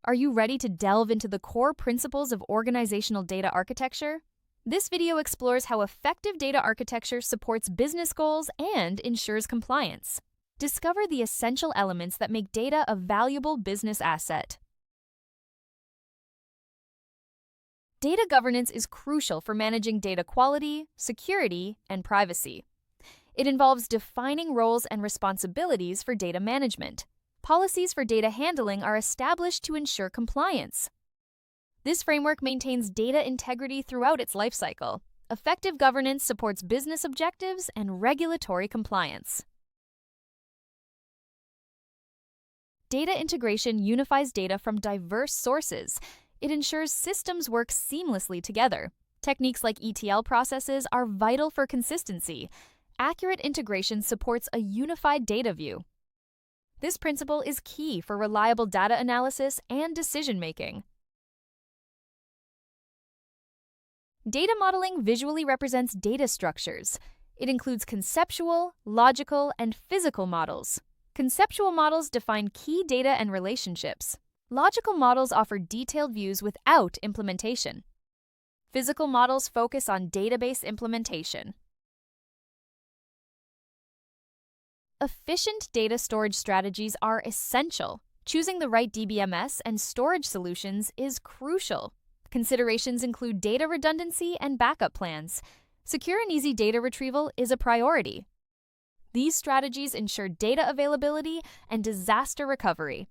Are you ready to delve into the core principles of organizational data architecture? This video explores how effective data architecture supports business goals and ensures compliance. Discover the essential elements that make data a valuable business asset. Data governance is crucial for managing data quality, security, and privacy. It involves defining roles and responsibilities for data management. Policies for data handling are established to ensure compliance. This framework maintains data integrity throughout its lifecycle. Effective governance supports business objectives and regulatory compliance. Data integration unifies data from diverse sources. It ensures systems work seamlessly together. Techniques like ETL processes are vital for consistency. Accurate integration supports a unified data view. This principle is key for reliable data analysis and decision-making. Data modeling visually represents data structures. It includes conceptual, logical, and physical models. Conceptual models define key data and relationships. Logical models offer detailed views without implementation. Physical models focus on database implementation. Efficient data storage strategies are essential. Choosing the right DBMS and storage solutions is crucial. Considerations include data redundancy and backup plans. Secure and easy data retrieval is a priority. These strategies ensure data availability and disaster recovery.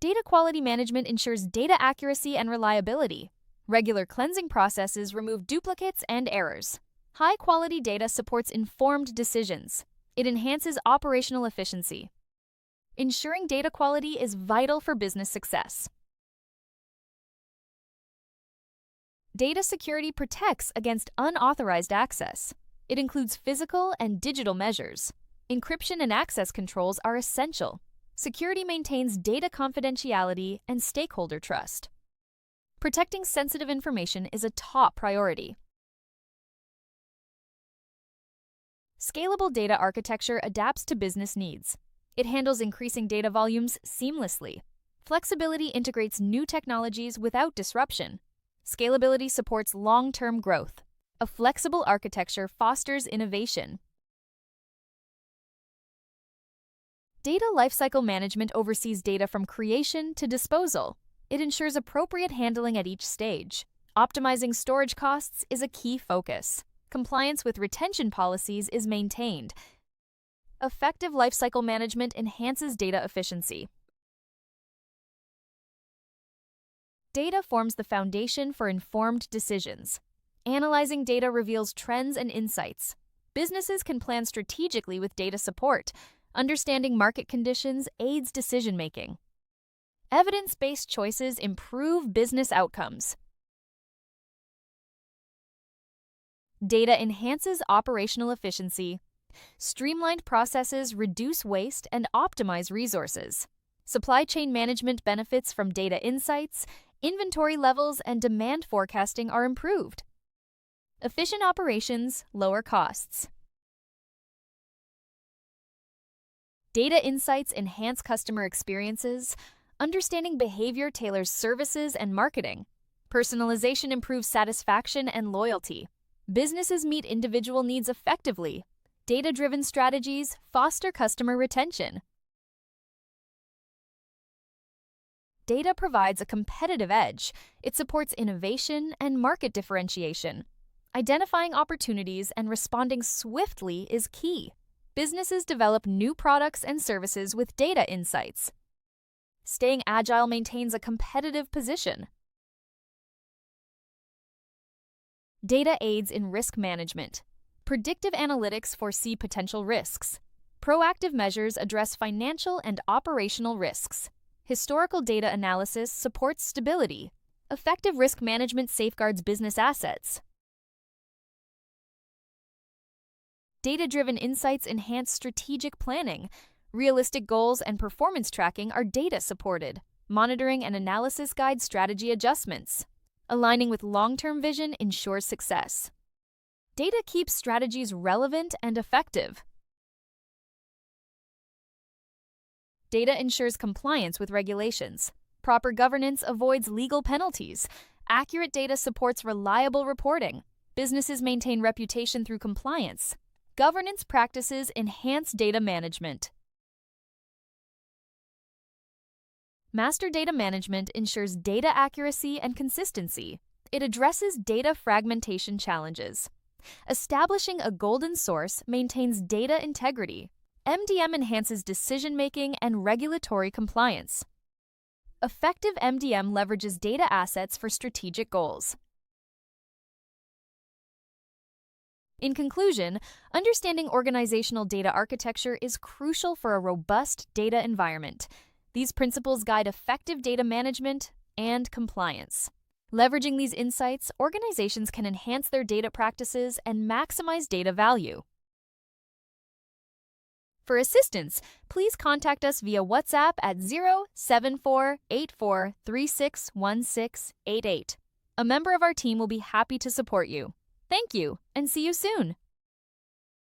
Data quality management ensures data accuracy and reliability. Regular cleansing processes remove duplicates and errors. High-quality data supports informed decisions. It enhances operational efficiency. Ensuring data quality is vital for business success. Data security protects against unauthorized access. It includes physical and digital measures. Encryption and access controls are essential. Security maintains data confidentiality and stakeholder trust. Protecting sensitive information is a top priority. Scalable data architecture adapts to business needs. It handles increasing data volumes seamlessly. Flexibility integrates new technologies without disruption. Scalability supports long-term growth. A flexible architecture fosters innovation. Data lifecycle management oversees data from creation to disposal. It ensures appropriate handling at each stage. Optimizing storage costs is a key focus. Compliance with retention policies is maintained. Effective lifecycle management enhances data efficiency. Data forms the foundation for informed decisions. Analyzing data reveals trends and insights. Businesses can plan strategically with data support. Understanding market conditions aids decision-making. Evidence-based choices improve business outcomes. Data enhances operational efficiency. Streamlined processes reduce waste and optimize resources. Supply chain management benefits from data insights. Inventory levels and demand forecasting are improved. Efficient operations lower costs. Data insights enhance customer experiences. Understanding behavior tailors services and marketing. Personalization improves satisfaction and loyalty. Businesses meet individual needs effectively. Data-driven strategies foster customer retention. Data provides a competitive edge. It supports innovation and market differentiation. Identifying opportunities and responding swiftly is key. Businesses develop new products and services with data insights. Staying agile maintains a competitive position. Data aids in risk management. Predictive analytics foresee potential risks. Proactive measures address financial and operational risks. Historical data analysis supports stability. Effective risk management safeguards business assets. Data-driven insights enhance strategic planning. Realistic goals and performance tracking are data-supported. Monitoring and analysis guide strategy adjustments. Aligning with long-term vision ensures success. Data keeps strategies relevant and effective. Data ensures compliance with regulations. Proper governance avoids legal penalties. Accurate data supports reliable reporting. Businesses maintain reputation through compliance. Governance practices enhance data management. Master data management ensures data accuracy and consistency. It addresses data fragmentation challenges. Establishing a golden source maintains data integrity. MDM enhances decision-making and regulatory compliance. Effective MDM leverages data assets for strategic goals. In conclusion, understanding organizational data architecture is crucial for a robust data environment. These principles guide effective data management and compliance. Leveraging these insights, organizations can enhance their data practices and maximize data value. For assistance, please contact us via WhatsApp at 07484361688. A member of our team will be happy to support you. Thank you, and see you soon!